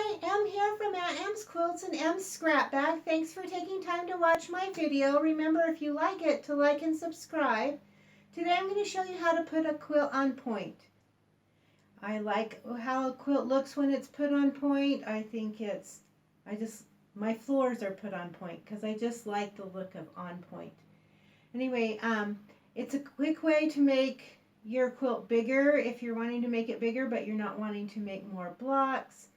Hi, Em here from Aunt Em's Quilts and Em's Scrap Bag. Thanks for taking time to watch my video. Remember, if you like it, to like and subscribe. Today I'm going to show you how to put a quilt on point. I like how a quilt looks when it's put on point. My floors are put on point because I just like the look of on point. Anyway, it's a quick way to make your quilt bigger if you're wanting to make it bigger, but you're not wanting to make more blocks.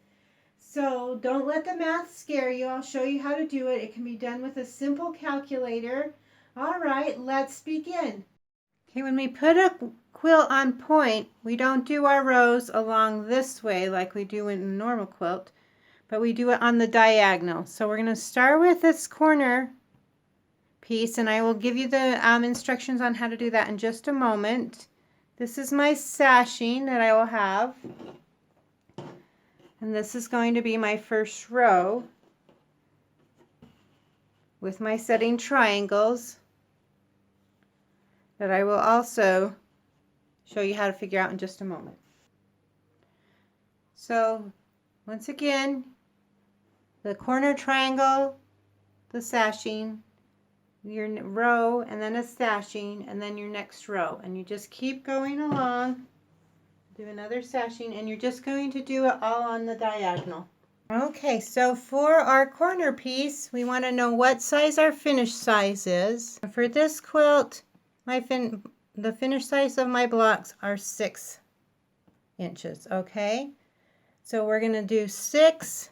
So don't let the math scare you. I'll show you how to do it. It can be done with a simple calculator. All right, let's begin. Okay, when we put a quilt on point, we don't do our rows along this way like we do in a normal quilt, but we do it on the diagonal. So we're going to start with this corner piece, and I will give you the instructions on how to do that in just a moment. This is my sashing that I will have. And this is going to be my first row with my setting triangles that I will also show you how to figure out in just a moment. So once again, the corner triangle, the sashing, your row, and then a sashing, and then your next row. And you just keep going along. Do another sashing, and you're just going to do it all on the diagonal. Okay, so for our corner piece, we want to know what size our finish size is. For this quilt, the finish size of my blocks are 6 inches, okay? So we're going to do 6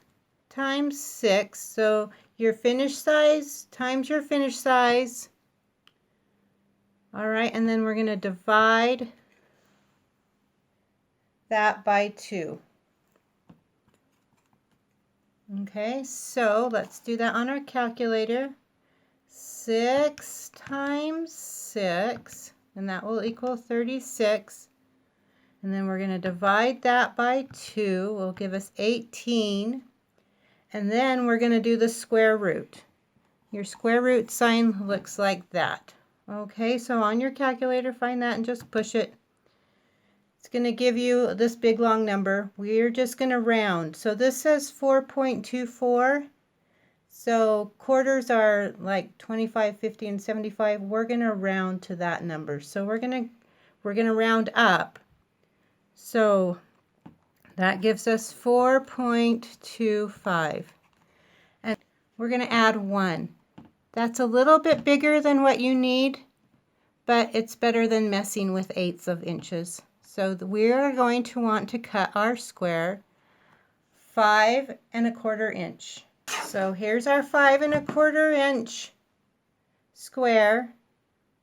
times 6, so your finish size times your finish size. All right, and then we're going to divide that by 2. Okay, so let's do that on our calculator. 6 times 6, and that will equal 36. And then we're going to divide that by 2, will give us 18. And then we're going to do the square root. Your square root sign looks like that. Okay, so on your calculator, find that and just push it. It's going to give you this big long number. We're just going to round. So this says 4.24. So quarters are like 25, 50, and 75. We're going to round to that number. So we're going to round up. So that gives us 4.25. And we're going to add 1. That's a little bit bigger than what you need, but it's better than messing with 1/8 of inches. So we are going to want to cut our square 5 1/4 inch. So here's our 5 1/4 inch square.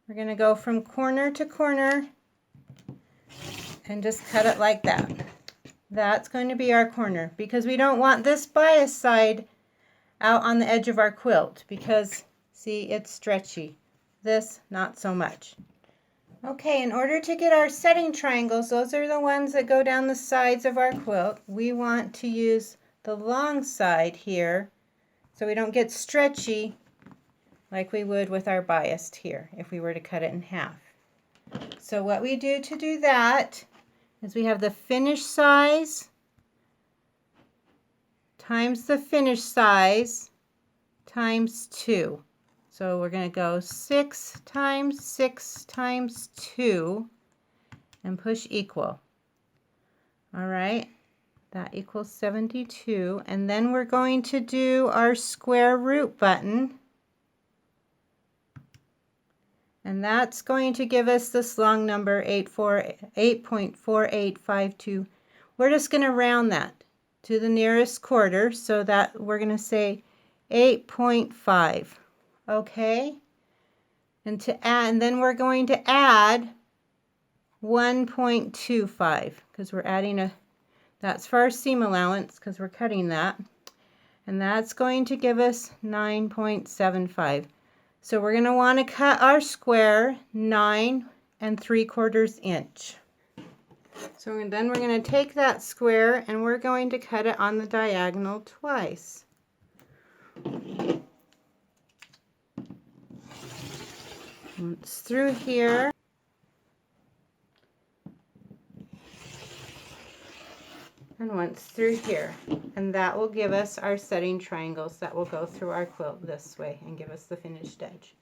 We're going to go from corner to corner and just cut it like that. That's going to be our corner, because we don't want this bias side out on the edge of our quilt, because see, it's stretchy. This, not so much. Okay, in order to get our setting triangles, those are the ones that go down the sides of our quilt. We want to use the long side here so we don't get stretchy like we would with our biased here if we were to cut it in half. So what we do to do that is we have the finish size times the finish size times 2. So we're going to go 6 times 6 times 2 and push equal. All right, that equals 72. And then we're going to do our square root button. And that's going to give us this long number, 8.4852. We're just going to round that to the nearest quarter, so that we're going to say 8.5. Okay, and then we're going to add 1.25, because we're adding that's for our seam allowance, because we're cutting that, and that's going to give us 9.75. So we're going to want to cut our square 9 3/4 inch. So then we're going to take that square and we're going to cut it on the diagonal twice. Once through here, and once through here. and that will give us our setting triangles that will go through our quilt this way and give us the finished edge.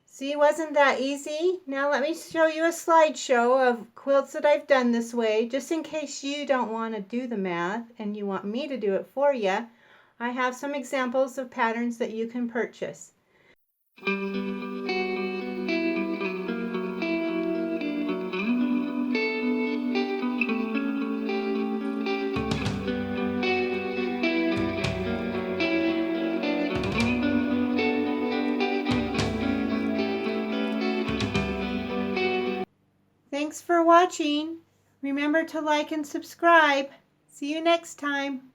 See, wasn't that easy? Now let me show you a slideshow of quilts that I've done this way, just in case you don't want to do the math and you want me to do it for you. I have some examples of patterns that you can purchase. Thanks for watching. Remember to like and subscribe. See you next time.